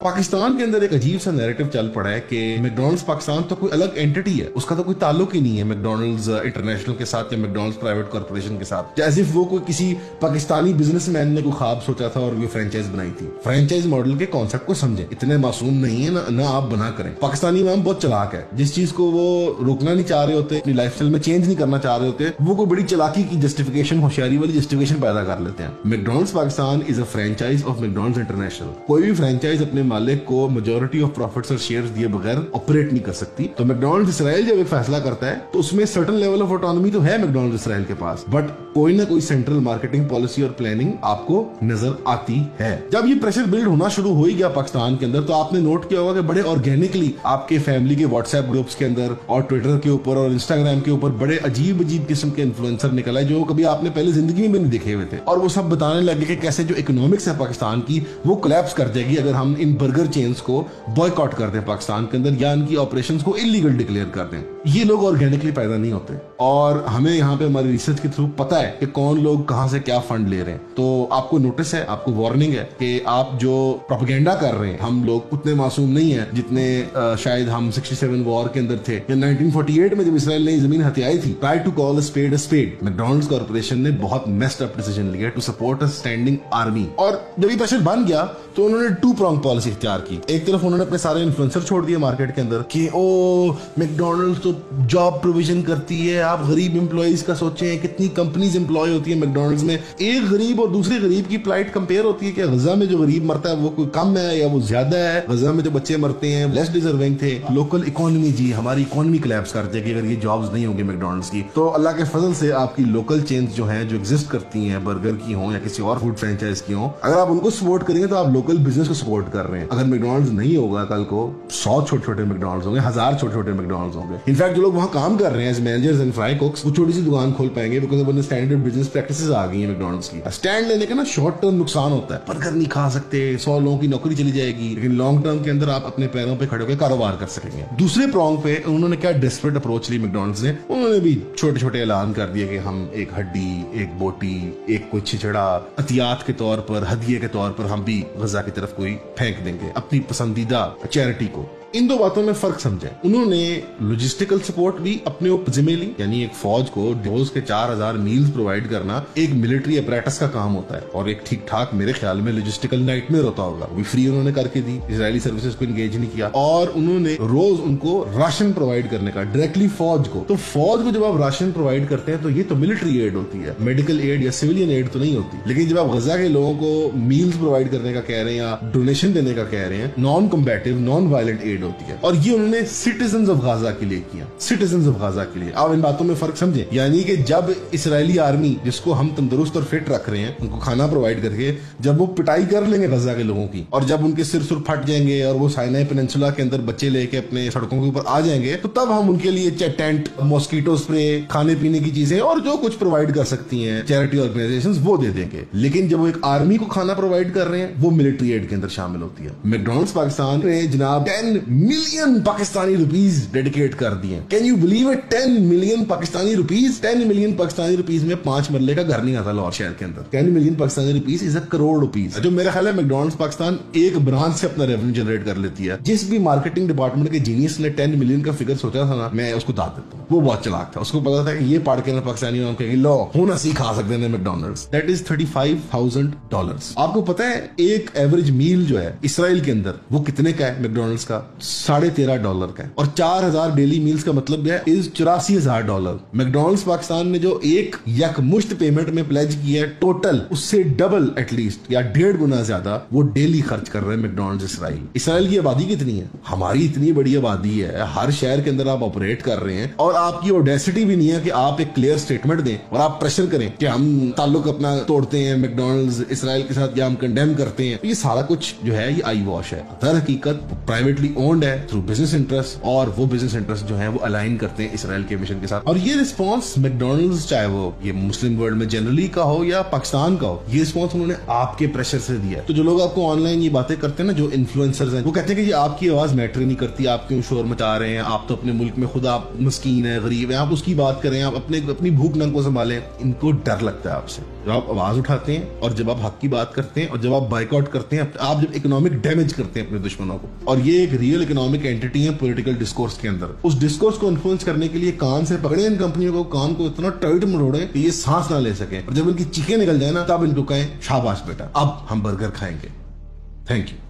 पाकिस्तान के अंदर एक अजीब सा नैरेटिव चल पड़ा है कि मैकडॉनल्ड्स पाकिस्तान तो कोई अलग एंटिटी है, उसका तो कोई ताल्लुक ही नहीं है मैकडॉनल्ड्स इंटरनेशनल के साथ या मैकडॉनल्ड्स प्राइवेट कॉर्पोरेशन के साथ, जैसे वो कोई किसी पाकिस्तानी बिजनेसमैन ने कोई ख्वाब सोचा था और वो फ्रेंचाइज बनाई थी। फ्रेंचाइज मॉडल के कॉन्सेप्ट को समझे, इतने मासूम नहीं है ना आप बना करें। पाकिस्तानी इमाम बहुत चालाक है, जिस चीज को वो रोकना नहीं चाह रहे होते, अपनी लाइफस्टाइल में चेंज नहीं करना चाह रहे होते, वो कोई बड़ी चालाकी की जस्टिफिकेशन, होशियारी वाली जस्टिफिकेशन पैदा कर लेते हैं। McDonald's Pakistan is a franchise of McDonald's international. कोई भी फ्रेंचाइज अपने मालिक को मेजॉरिटी ऑफ प्रॉफिट्स और शेयर्स दिए बगैर ऑपरेट नहीं कर सकती। तो मैकडॉनल्ड्स इसराइल जब एक फैसला करता है तो उसमें सर्टेन लेवल ऑफ ऑटोनॉमी तो है मैकडॉनल्ड्स इसराइल के पास, बट कोई ना कोई सेंट्रल मार्केटिंग पॉलिसी और प्लानिंग आपको नजर आती है। जब ये प्रेशर बिल्ड होना शुरू हो ही गया पाकिस्तान के अंदर, तो आपने नोट किया होगा कि बड़े ऑर्गेनिकली आपके फैमिली के व्हाट्सएप ग्रुप्स के अंदर और ट्विटर के ऊपर और इंस्टाग्राम के ऊपर बड़े अजीब अजीब किस्म के इन्फ्लुएंसर निकल आए जो कभी आपने पहले जिंदगी में नहीं देखे हुए थे, और वो सब बताने लगे कि कैसे जो इकोनॉमिक्स है पाकिस्तान की वो कोलैप्स कर जाएगी अगर हम इन बर्गर चेन्स को बॉयकॉट कर दें पाकिस्तान के अंदर या इनकी ऑपरेशंस को इलीगल डिक्लेयर कर दें। ये लोग ऑर्गेनिकली पैदा नहीं होते, और हमें यहाँ पे हमारी रिसर्च के थ्रू पता है कि कौन लोग कहां से क्या फंड ले रहे हैं। तो आपको नोटिस है, आपको वार्निंग है कि आप जो प्रोपेगेंडा कर रहे हैं, हम लोग उतने मासूम नहीं है जितने शायद हम 67 वॉर के अंदर थे या 1948 में जब इसराइल ने जमीन हथियाई थी। Try to call a spade a spade. McDonald's corporation ने बहुत मेस्ड अप डिसीजन लिया to support a standing army, और जब ये प्रेशर बन गया तो उन्होंने टू प्रॉन्ग पॉलिसी इख्तियार की। एक तरफ उन्होंने अपने सारे इन्फ्लुएंसर छोड़ दिए मार्केट के अंदर कि ओ मैकडॉनल्ड्स तो जॉब प्रोविजन करती है, आप गरीब एम्प्लॉइज का सोचें, कितनी कंपनीज एम्प्लॉय होती है मैकडॉनल्ड्स में। एक गरीब और दूसरे गरीब की प्लाइट कंपेयर होती है कि गजा में जो गरीब मरता है वो कोई कम है या वो ज्यादा है, गजा में जो बच्चे मरते हैं लेस डिजर्विंग थे। लोकल इकोनॉमी, जी हमारी इकोनॉमी कोलैप्स कर जाएगी अगर ये जॉब्स नहीं होंगी मैकडॉनल्ड्स की। तो अल्लाह के फजल से आपकी लोकल चेन्स जो हैं, जो एग्जिस्ट करती हैं, बर्गर की हो या किसी और फूड फ्रेंचाइज की हो, अगर आप उनको सपोर्ट करेंगे तो आप लोकल बिजनेस को सपोर्ट कर रहे हैं। अगर मैकडॉनल्ड्स नहीं होगा कल को 100 छोटे छोटे मैकडॉनल्ड्स होंगे, 1000 छोटे छोटे मैकडॉनल्ड्स होंगे। इनफैक्ट जो लोग वहां काम कर रहे हैं as managers and fry cooks, वो छोटी सी दुकान खोल पाएंगे बिकॉज़ स्टैंडर्ड बिजनेस प्रैक्टिसेस आ गई है मैकडॉनल्ड्स की। स्टैंड लेने का ना शॉर्ट टर्म नुकसान होता है, बर्गर नहीं खा सकते, 100 लोगों की नौकरी चली जाएगी, लेकिन लॉन्ग टर्म के अंदर आप अपने पैरों पे खड़े होकर कारोबार कर सकेंगे। दूसरे प्रॉन्ग पे उन्होंने क्या डेस्परेट अप्रोच ली मैकडॉनल्ड्स ने, उन्होंने भी छोटे छोटे ऐलान कर दिए कि हम एक हड्डी, एक बोटी, एक कोई छिछड़ा अतियात के तौर पर, हदिये के तौर पर हम भी गजा की तरफ कोई फेंक देंगे अपनी पसंदीदा चैरिटी को। इन दो बातों में फर्क समझें। उन्होंने लॉजिस्टिकल सपोर्ट भी अपने ऊपर जिम्मे ली, यानी एक फौज को रोज के 4000 मील्स प्रोवाइड करना एक मिलिट्री अपरेटस का काम होता है, और एक ठीक ठाक मेरे ख्याल में लॉजिस्टिकल नाइटमेयर होता होगा, वो फ्री उन्होंने करके दी, इजरायली सर्विसेज को एंगेज नहीं किया। और उन्होंने रोज उनको राशन प्रोवाइड करने का डायरेक्टली फौज को। तो फौज को जब आप राशन प्रोवाइड करते हैं तो ये तो मिलिट्री एड होती है, मेडिकल एड या सिविलियन एड तो नहीं होती। लेकिन जब आप गजा के लोगों को मील्स प्रोवाइड करने का कह रहे हैं या डोनेशन देने का कह रहे हैं, नॉन कम्बैटिव नॉन वायलेंट एड होती है, और ये उन्होंने सिटीजंस ऑफ गाजा के लिए किया, सिटीजंस ऑफ गाजा के लिए। आप इन बातों में फर्क समझे, यानी कि जब इसराइली आर्मी, जिसको हम तंदुरुस्त और फिट रख रहे हैं, उनको खाना प्रोवाइड करके, जब वो पिटाई कर लेंगे गजा के लोगों की, और जब उनके सिर सुर फट जाएंगे और वो साइनाई पेनिनसुला के अंदर बच्चे लेके अपने सड़कों के ऊपर आ जाएंगे, तो तब हम उनके लिए टेंट, मॉस्किटो स्प्रे, खाने पीने की चीजें और जो कुछ प्रोवाइड कर सकती हैं चैरिटी ऑर्गेनाइजेशंस, वो दे देंगे। लेकिन जब वो एक आर्मी को खाना प्रोवाइड कर रहे हैं, वो मिलिट्री एड के अंदर शामिल होती है। मैकडॉनल्ड्स पाकिस्तान ने जनाब 10 मिलियन पाकिस्तानी रुपीस डेडिकेट कर दिए। Can you believe it? 10 million Pakistani rupees. 10 million Pakistani rupees में 5 मरले का घर नहीं आता लाहौर शहर के अंदर। 10 million Pakistani rupees is 1 crore rupees, जो मेरा ख्याल है मैकडॉनल्ड्स पाकिस्तान एक ब्रांच से अपना रेवेन्यू जनरेट कर लेती है। जिस भी मार्केटिंग डिपार्टमेंट के जीनियस ने 10 मिलियन का फिगर सोचा था ना, मैं उसको दाद देता हूँ, वो बहुत चालाक था। उसको पता था कि ये पढ़ के ना पाकिस्तानी लो होना सीखा सकते हैं मैकडॉनल्ड्स। That is $35,000। आपको पता है एक एवरेज मील जो है इसराइल के अंदर वो कितने का है? मैकडॉनल्ड्स का $13.5 का है, और 4000 डेली मील्स का मतलब है इज $84,000। मैकडॉनल्ड्स पाकिस्तान ने जो एक यकमुश्त पेमेंट में प्लेज किया है, टोटल उससे डबल एटलीस्ट या 1.5 गुना ज्यादा वो डेली खर्च कर रहे हैं मैकडॉनल्ड्स इसराइल। इसराइल की आबादी कितनी है? हमारी इतनी बड़ी आबादी है, हर शहर के अंदर आप ऑपरेट कर रहे हैं, और आपकी ऑडेसिटी भी नहीं है कि आप एक क्लियर स्टेटमेंट दें और आप प्रेशर करें कि हम ताल्लुक अपना तोड़ते हैं मैकडॉनल्ड्स इसराइल के साथ या हम कंडेम करते हैं। ये सारा कुछ जो है ये आई वॉश है। दर हकीकत प्राइवेटली ओन्ड है थ्रू बिजनेस इंटरेस्ट, और वो बिजनेस इंटरेस्ट जो है वो अलाइन करते हैं इसराइल के मिशन के साथ। और ये रिस्पॉन्स मैकडॉनल्ड्स, चाहे वो ये मुस्लिम वर्ल्ड में जनरली का हो या पाकिस्तान का हो, ये रिस्पॉन्स उन्होंने आपके प्रेशर से दिया है। तो जो लोग आपको ऑनलाइन ये बातें करते हैं ना, जो इन्फ्लुएंसर्स हैं, वो कहते हैं कि ये आपकी आवाज मैटर नहीं करती, आप क्यों शोर मचा रहे हैं, आप तो अपने मुल्क में खुद आप मस्कीन है, गरीब है, आप उसकी बात करें, आप अपनी भूख नंग को संभालें। इनको डर लगता है आपसे। जब आप आवाज उठाते हैं और जब आप हक की बात करते हैं और जब आप बाइकआउट करते हैं, आप जब इकोनॉमिक डैमेज करते हैं अपने दुश्मनों को, और ये एक रियल इकोनॉमिक एंटिटी है पॉलिटिकल डिस्कोर्स के अंदर, उस डिस्कोर्स को इन्फ्लुएंस करने के लिए कान से पकड़े इन कंपनियों को, कान को इतना टाइट मरोड़े कि ये सांस ना ले सके, और जब इनकी चीखें निकल जाए ना तब इनको कहें शाबाश बेटा अब हम बर्गर खाएंगे। Thank you.